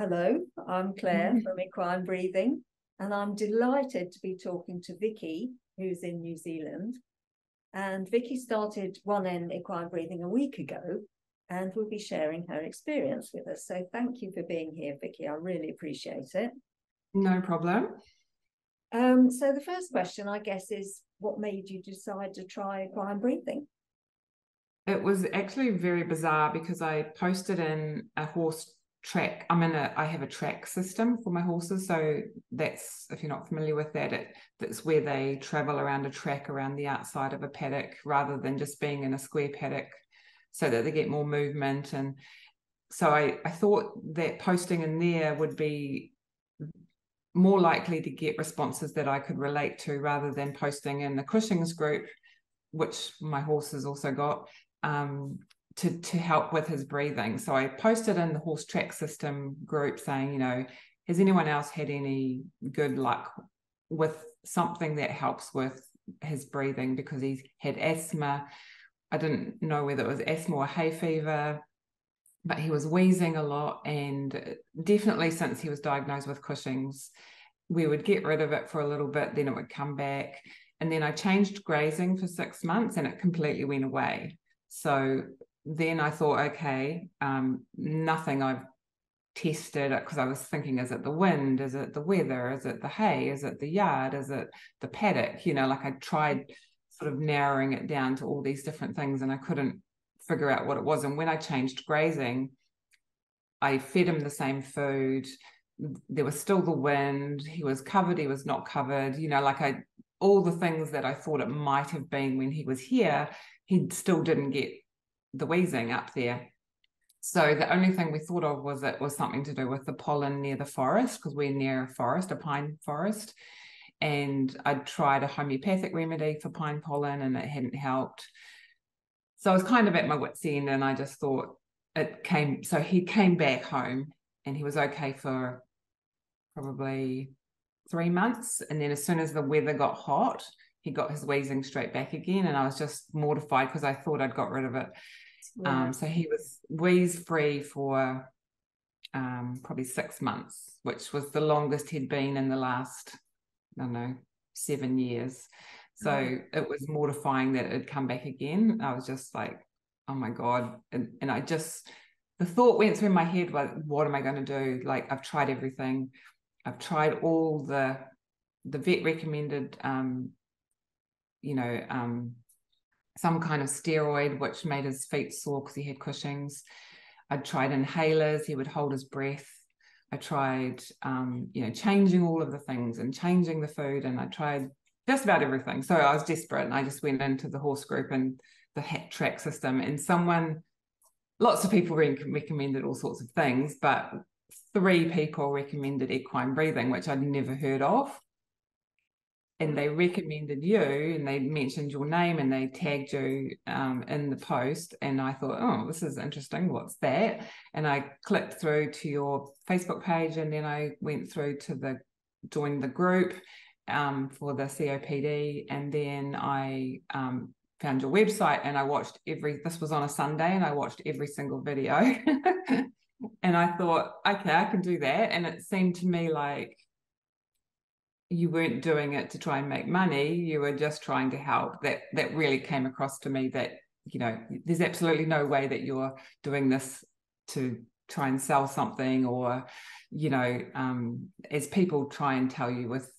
Hello, I'm Claire from Equine Breathing, and I'm delighted to be talking to Vicki, who's in New Zealand. And Vicki started 1N Equine Breathing a week ago, and will be sharing her experience with us. So thank you for being here, Vicki. I really appreciate it. No problem. So the first question, I guess, is what made you decide to try Equine Breathing? It was actually very bizarre because I posted in a horse track. I have a track system for my horses. So that's, if you're not familiar with that, that's where they travel around a track around the outside of a paddock rather than just being in a square paddock, so that they get more movement. And so I thought that posting in there would be more likely to get responses that I could relate to rather than posting in the Cushings group, which my horse has also got, to help with his breathing. So I posted in the horse track system group saying, has anyone else had any good luck with something that helps with his breathing? Because he's had asthma. I didn't know whether it was asthma or hay fever, but he was wheezing a lot. And definitely since he was diagnosed with Cushing's, we would get rid of it for a little bit, then it would come back. And then I changed grazing for 6 months and it completely went away. So then I thought, okay, nothing I've tested, because I was thinking, is it the wind? Is it the weather? Is it the hay? Is it the yard? Is it the paddock? I tried sort of narrowing it down to all these different things and I couldn't figure out what it was. And when I changed grazing, I fed him the same food. There was still the wind. He was covered. He was not covered. All the things that I thought it might have been when he was here, he still didn't get the wheezing up there. So the only thing we thought of was it was something to do with the pollen near the forest, because we're near a forest, a pine forest. And I tried a homeopathic remedy for pine pollen and it hadn't helped. So I was kind of at my wit's end, and I just thought so he came back home and he was okay for probably 3 months. And then as soon as the weather got hot, he got his wheezing straight back again. And I was just mortified because I thought I'd got rid of it. Yeah. So he was wheeze free for probably 6 months, which was the longest he'd been in the last, 7 years. So it was mortifying that it had come back again. I was just like, oh my God. And the thought went through my head, like, what am I going to do? Like, I've tried everything. I've tried all the vet recommended, some kind of steroid, which made his feet sore because he had Cushing's. I tried inhalers. He would hold his breath. I tried, changing all of the things and changing the food. And I tried just about everything. So I was desperate and I just went into the horse group and the track system, and lots of people recommended all sorts of things, but 3 people recommended equine breathing, which I'd never heard of. And they recommended you, and they mentioned your name and they tagged you in the post. And I thought, oh, this is interesting. What's that? And I clicked through to your Facebook page, and then I went through to join the group for the COPD. And then I found your website and I watched this was on a Sunday, and I watched every single video. And I thought, okay, I can do that. And it seemed to me like you weren't doing it to try and make money. You were just trying to help. That really came across to me, that, there's absolutely no way that you're doing this to try and sell something, or, as people try and tell you with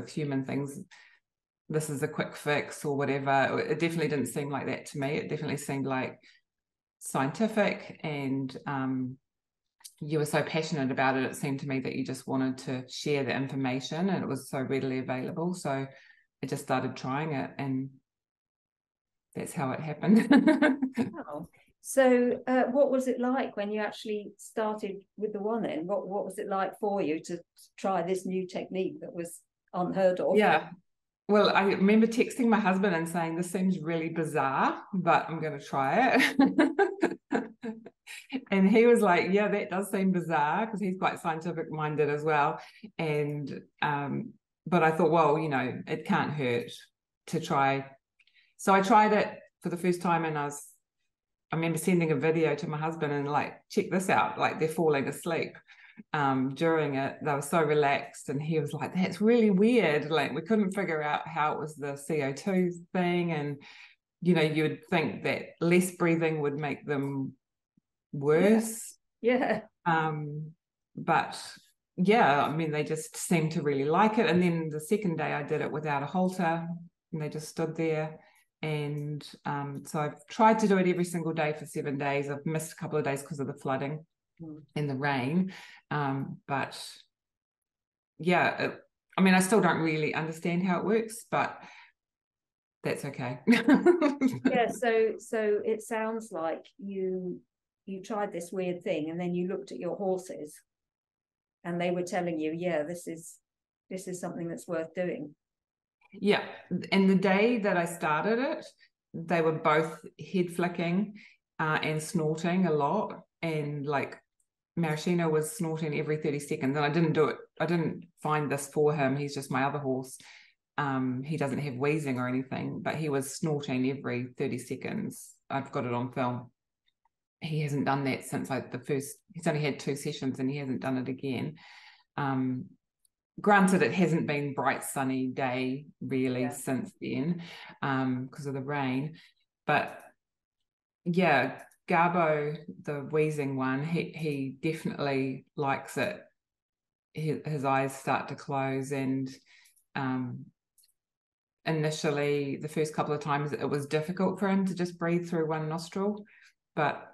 human things, this is a quick fix or whatever. It definitely didn't seem like that to me. It definitely seemed like scientific, and you were so passionate about it. It seemed to me that you just wanted to share the information, and it was so readily available. So I just started trying it, and that's how it happened. Wow. So what was it like when you actually started with the 1N? What was it like for you to try this new technique that was unheard of? Yeah. Well, I remember texting my husband and saying, this seems really bizarre, but I'm going to try it. And he was like, yeah, that does seem bizarre, because he's quite scientific minded as well. And but I thought, well, it can't hurt to try. So I tried it for the first time, and I remember sending a video to my husband and like, check this out, like they're falling asleep. during it. They were so relaxed, and he was like, that's really weird. Like, we couldn't figure out how it was the CO2 thing. And, you know, you would think that less breathing would make them worse. Yeah. But yeah, I mean, they just seemed to really like it. And then the second day I did it without a halter, and they just stood there. And so I've tried to do it every single day for 7 days. I've missed a couple of days because of the flooding and the rain. But yeah, I mean, I still don't really understand how it works, but that's okay. Yeah, so it sounds like you tried this weird thing, and then you looked at your horses and they were telling you, yeah, this is something that's worth doing. Yeah, and the day that I started it, they were both head flicking and snorting a lot, and like Maraschino was snorting every 30 seconds, and I didn't do it. I didn't find this for him. He's just my other horse. He doesn't have wheezing or anything, but he was snorting every 30 seconds. I've got it on film. He hasn't done that since he's only had 2 sessions, and he hasn't done it again. Granted, it hasn't been bright sunny day really since then because of the rain, but yeah, Garbo, the wheezing one, he definitely likes it. His eyes start to close, and initially the first couple of times it was difficult for him to just breathe through one nostril, but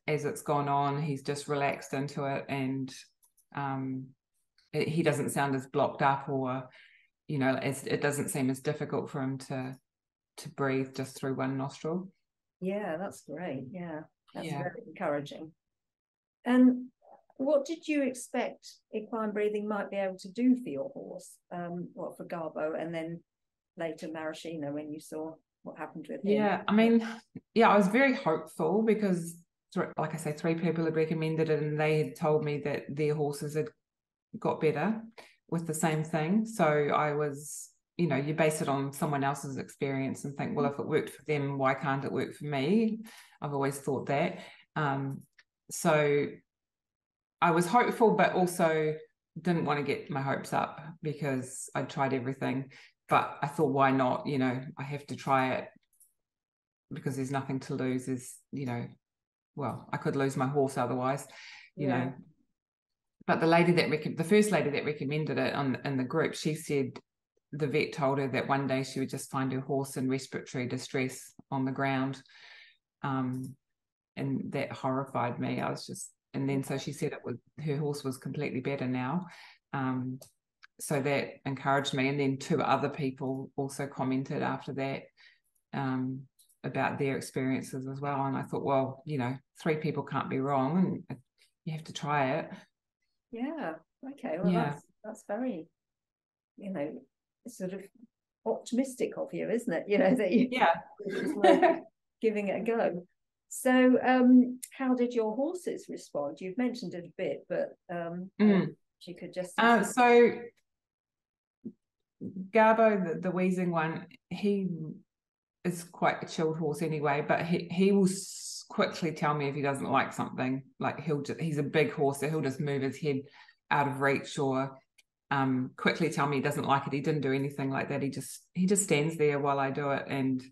as it's gone on, he's just relaxed into it, and he doesn't sound as blocked up, or it doesn't seem as difficult for him to breathe just through one nostril. Yeah, that's great. Yeah, that's very encouraging. And what did you expect equine breathing might be able to do for your horse? For Garbo, and then later Maraschino, when you saw what happened with him? Yeah, I mean, I was very hopeful because, like I say, 3 people had recommended it, and they had told me that their horses had got better with the same thing. So I was, you base it on someone else's experience and think, well, if it worked for them, why can't it work for me? I've always thought that. So I was hopeful, but also didn't want to get my hopes up because I'd tried everything. But I thought, why not? I have to try it because there's nothing to lose. I could lose my horse otherwise, you know. But the first lady that recommended it in the group, she said the vet told her that one day she would just find her horse in respiratory distress on the ground. And that horrified me. And then so she said her horse was completely better now. So that encouraged me. And then 2 other people also commented after that about their experiences as well. And I thought, well, 3 people can't be wrong, and you have to try it. Yeah. Okay. Well, that's very, sort of optimistic of you, isn't it? That you it's worth giving it a go. So, how did your horses respond? You've mentioned it a bit, but you could just. So, Garbo, the wheezing one, he is quite a chilled horse anyway, but he will quickly tell me if he doesn't like something. Like he's a big horse, so he'll just move his head out of reach, or quickly tell me he doesn't like it. He didn't do anything like that. He just stands there while I do it, and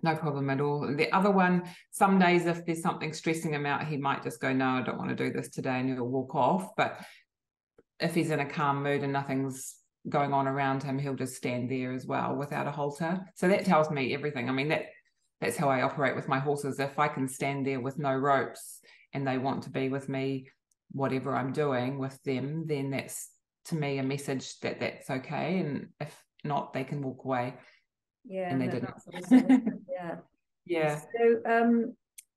no problem at all. The other one, some days if there's something stressing him out, he might just go, no, I don't want to do this today, and he'll walk off. But if he's in a calm mood and nothing's going on around him, he'll just stand there as well without a halter. So that tells me everything. I mean, that's how I operate with my horses. If I can stand there with no ropes and they want to be with me, whatever I'm doing with them, then that's, to me, a message that that's okay. And if not, they can walk away. Yeah, and they didn't. Yeah. So,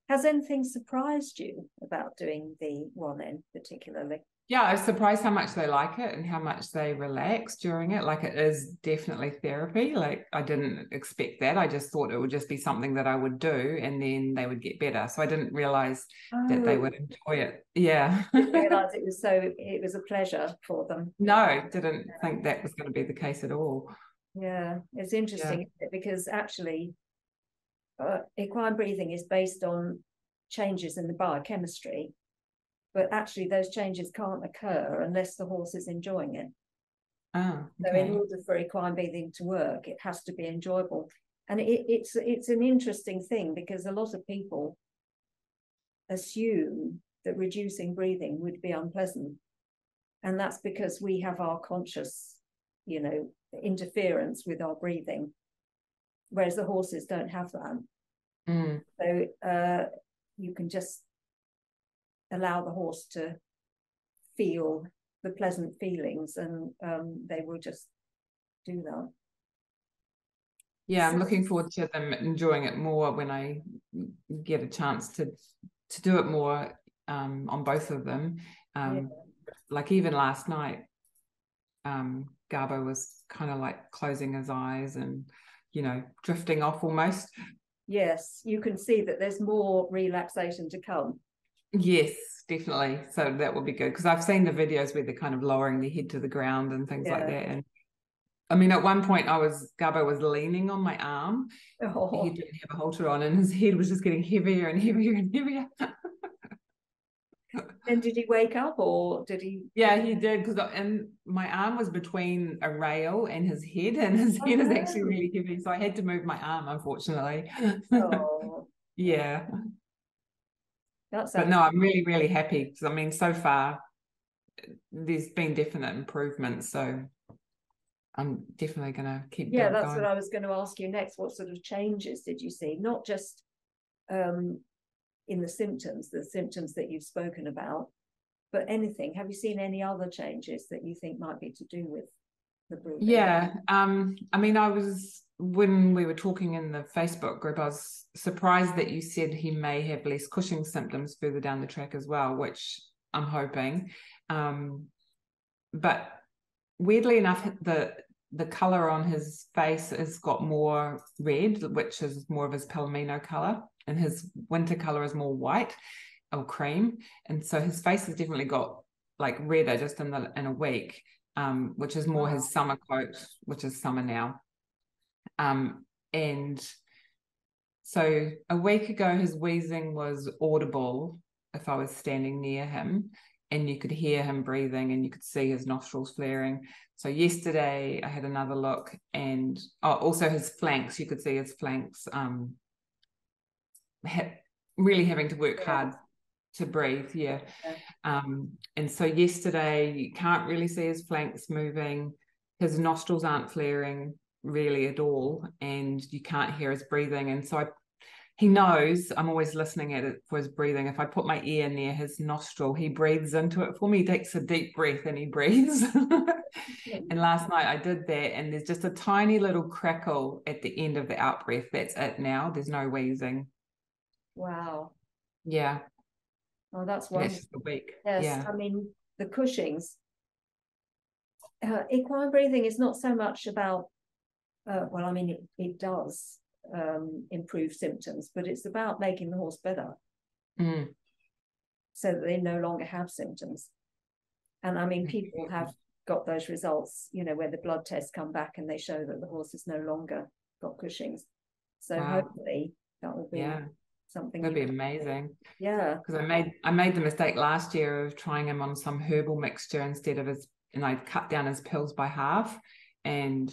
has anything surprised you about doing the 1N particularly? Yeah, I was surprised how much they like it and how much they relax during it. Like, it is definitely therapy. Like, I didn't expect that. I just thought it would just be something that I would do and then they would get better. So I didn't realize that they would enjoy it. Yeah. Didn't realize it was a pleasure for them. No, didn't think that was going to be the case at all. Yeah, it's interesting, isn't it? Because actually equine breathing is based on changes in the biochemistry, but actually those changes can't occur unless the horse is enjoying it. Oh, So in okay. order for equine breathing to work, it has to be enjoyable. And it's an interesting thing, because a lot of people assume that reducing breathing would be unpleasant. And that's because we have our conscious, interference with our breathing, whereas the horses don't have that. So you can just allow the horse to feel the pleasant feelings, and they will just do that. Yeah, I'm looking forward to them enjoying it more when I get a chance to do it more on both of them. Like even last night, Garbo was kind of like closing his eyes and, drifting off almost. Yes, you can see that there's more relaxation to come. Yes, definitely. So that would be good, because I've seen the videos where they're kind of lowering their head to the ground and things like that. And I mean, at one point Garbo was leaning on my arm. Oh. He didn't have a halter on, and his head was just getting heavier and heavier and heavier. And did he wake up, or did he? Yeah, he did, because my arm was between a rail and his head, and his head is actually really heavy, so I had to move my arm, unfortunately. Oh. Yeah. But no, I'm really, really happy, because I mean, so far there's been definite improvements, so I'm definitely going to keep going. That's what I was going to ask you next. What sort of changes did you see? Not just in the symptoms that you've spoken about, but anything. Have you seen any other changes that you think might be to do with the breathing? Yeah. I mean, when we were talking in the Facebook group, I was surprised that you said he may have less Cushing's symptoms further down the track as well, which I'm hoping. But weirdly enough, the color on his face has got more red, which is more of his Palomino color, and his winter color is more white or cream. And so his face has definitely got like redder just in a week, which is more his summer coat, which is summer now. And so a week ago, his wheezing was audible if I was standing near him, and you could hear him breathing and you could see his nostrils flaring. So yesterday I had another look, and also his flanks, you could see his flanks really having to work hard to breathe. And so yesterday you can't really see his flanks moving, his nostrils aren't flaring really at all, and you can't hear his breathing. And so he knows I'm always listening at it for his breathing. If I put my ear near his nostril, he breathes into it for me. He takes a deep breath and he breathes. And last night I did that, and there's just a tiny little crackle at the end of the out breath. That's it now. There's no wheezing. Wow. Yeah. Oh, that's wonderful. That's just a week. Yes. Yeah. I mean, the Cushing's, equine breathing is not so much about, well, I mean, it does improve symptoms, but it's about making the horse better so that they no longer have symptoms. And I mean, people have got those results, where the blood tests come back and they show that the horse has no longer got Cushing's. So hopefully that will be something. That'd be amazing. Yeah. Because I made the mistake last year of trying him on some herbal mixture instead of and I cut down his pills by half, and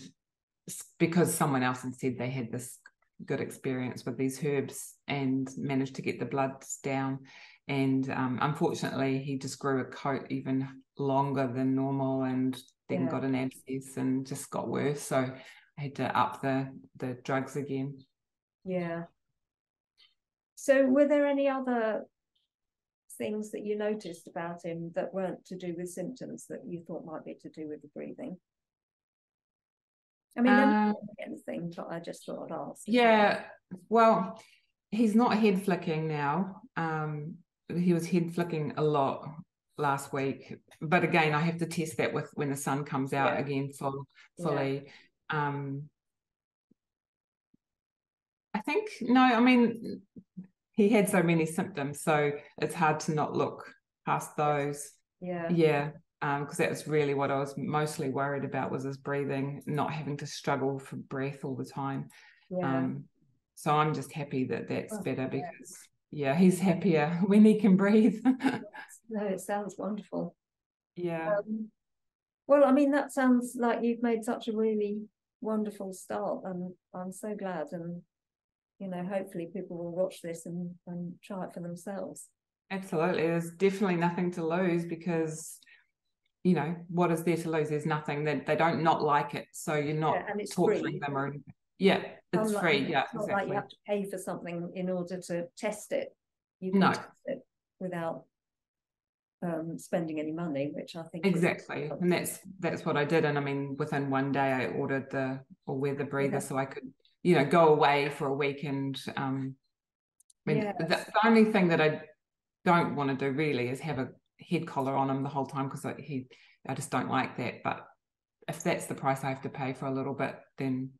because someone else had said they had this good experience with these herbs and managed to get the bloods down. And unfortunately, he just grew a coat even longer than normal, and then got an abscess and just got worse. So I had to up the drugs again. Yeah. So were there any other things that you noticed about him that weren't to do with symptoms that you thought might be to do with the breathing? I mean, there might be anything, but I just thought I'd ask. Yeah, well, he's not head flicking now. He was head flicking a lot last week, but again, I have to test that with when the sun comes out again fully. I think, no, I mean, he had so many symptoms, so it's hard to not look past those. Because that was really what I was mostly worried about, was his breathing, not having to struggle for breath all the time. So I'm just happy that that's better, because yeah, he's happier when he can breathe. No, it sounds wonderful. Yeah. Well, I mean, that sounds like you've made such a really wonderful start, and I'm so glad. And hopefully people will watch this and try it for themselves. Absolutely. There's definitely nothing to lose, because what is there to lose? There's nothing. That they don't not like it, so you're not and it's torturing free. them or anything. Yeah, it's free. Yeah, it's not exactly. like you have to pay for something in order to test it. You can test it without spending any money, which I think exactly. And that's what I did. And I mean, within one day I ordered the all-weather breather, so I could go away for a week. And I mean, the only thing that I don't want to do really is have a head collar on him the whole time, because I just don't like that. But if that's the price I have to pay for a little bit, then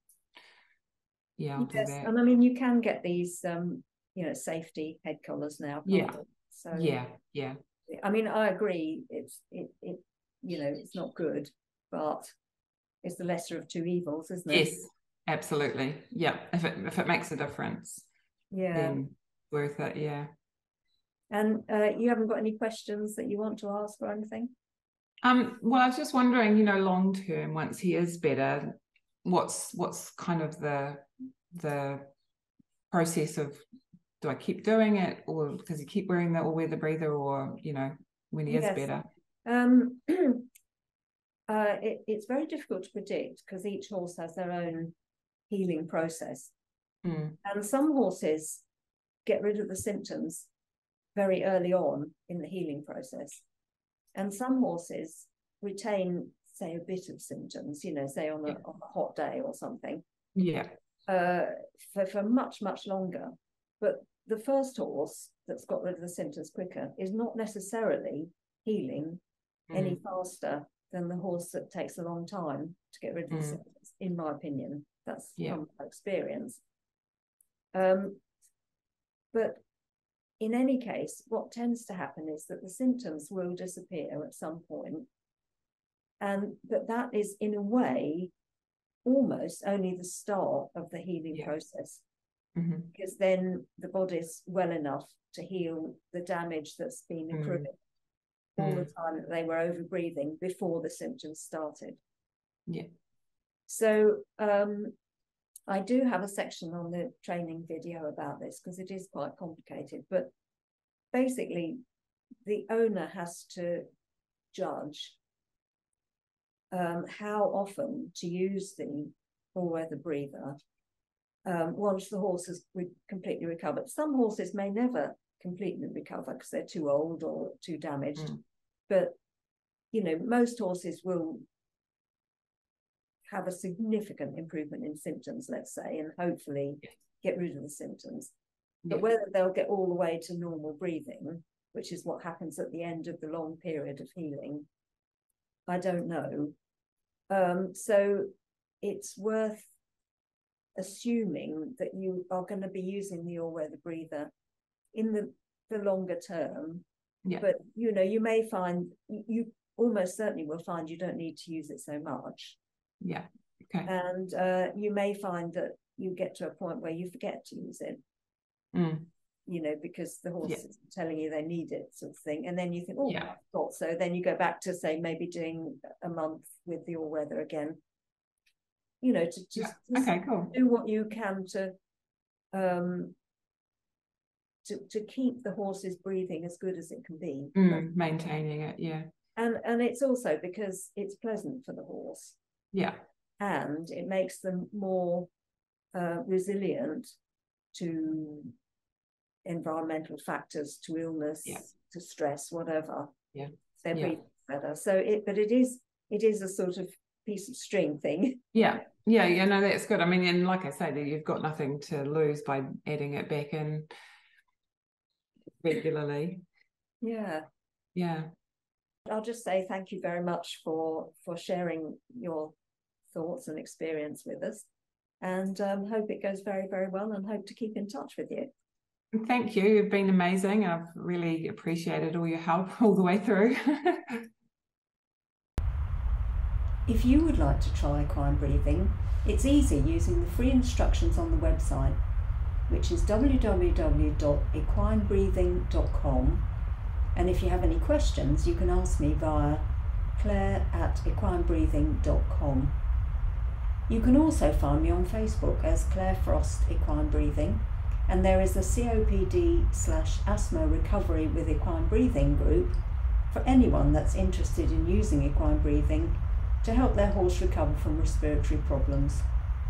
I'll do that. And I mean, you can get these safety head collars now. So yeah. I mean, I agree. It's not good, but it's the lesser of two evils, isn't it? Yes, absolutely. Yeah, if it makes a difference, then worth it. Yeah. And you haven't got any questions that you want to ask or anything? Well, I was just wondering, long term, once he is better, what's kind of the process of, do I keep doing it, or does he keep wearing the all-weather breather, or when he is better? It's very difficult to predict, because each horse has their own healing process. And some horses get rid of the symptoms very early on in the healing process, and some horses retain, say, a bit of symptoms, say on a hot day or something, for much longer. But the first horse that's got rid of the symptoms quicker is not necessarily healing any faster than the horse that takes a long time to get rid of the symptoms, in my opinion. That's from my experience. But in any case, what tends to happen is that the symptoms will disappear at some point, but that is, in a way, almost only the start of the healing process, because then the body's well enough to heal the damage that's been accruing all the time that they were over breathing before the symptoms started. So I do have a section on the training video about this, because it is quite complicated. But basically, the owner has to judge how often to use the all-weather breather once the horse has completely recovered. Some horses may never completely recover because they're too old or too damaged. But, most horses will have a significant improvement in symptoms, let's say, and hopefully get rid of the symptoms. But whether they'll get all the way to normal breathing, which is what happens at the end of the long period of healing, I don't know. So it's worth assuming that you are going to be using the all-weather breather in the longer term. But, you may find, you almost certainly will find you don't need to use it so much. And you may find that you get to a point where you forget to use it, because the horse is telling you they need it, sort of thing. And then you think, I thought so. Then you go back to, say, maybe doing a month with the all-weather again, to just do what you can to keep the horse's breathing as good as it can be. Maintaining it, And it's also because it's pleasant for the horse. And it makes them more resilient to environmental factors, to illness, to stress, whatever. They're breathing better. So it is a sort of piece of string thing. No, that's good. I mean, and like I say, that you've got nothing to lose by adding it back in regularly. I'll just say thank you very much for sharing your thoughts and experience with us, and hope it goes very, very well, and hope to keep in touch with you. Thank you. You've been amazing. I've really appreciated all your help all the way through. If you would like to try equine breathing, it's easy using the free instructions on the website. which is www.equinebreathing.com. And if you have any questions, you can ask me via claire@equinebreathing.com. You can also find me on Facebook as Claire Frost Equine Breathing, and there is a COPD/asthma recovery with equine breathing group for anyone that's interested in using equine breathing to help their horse recover from respiratory problems.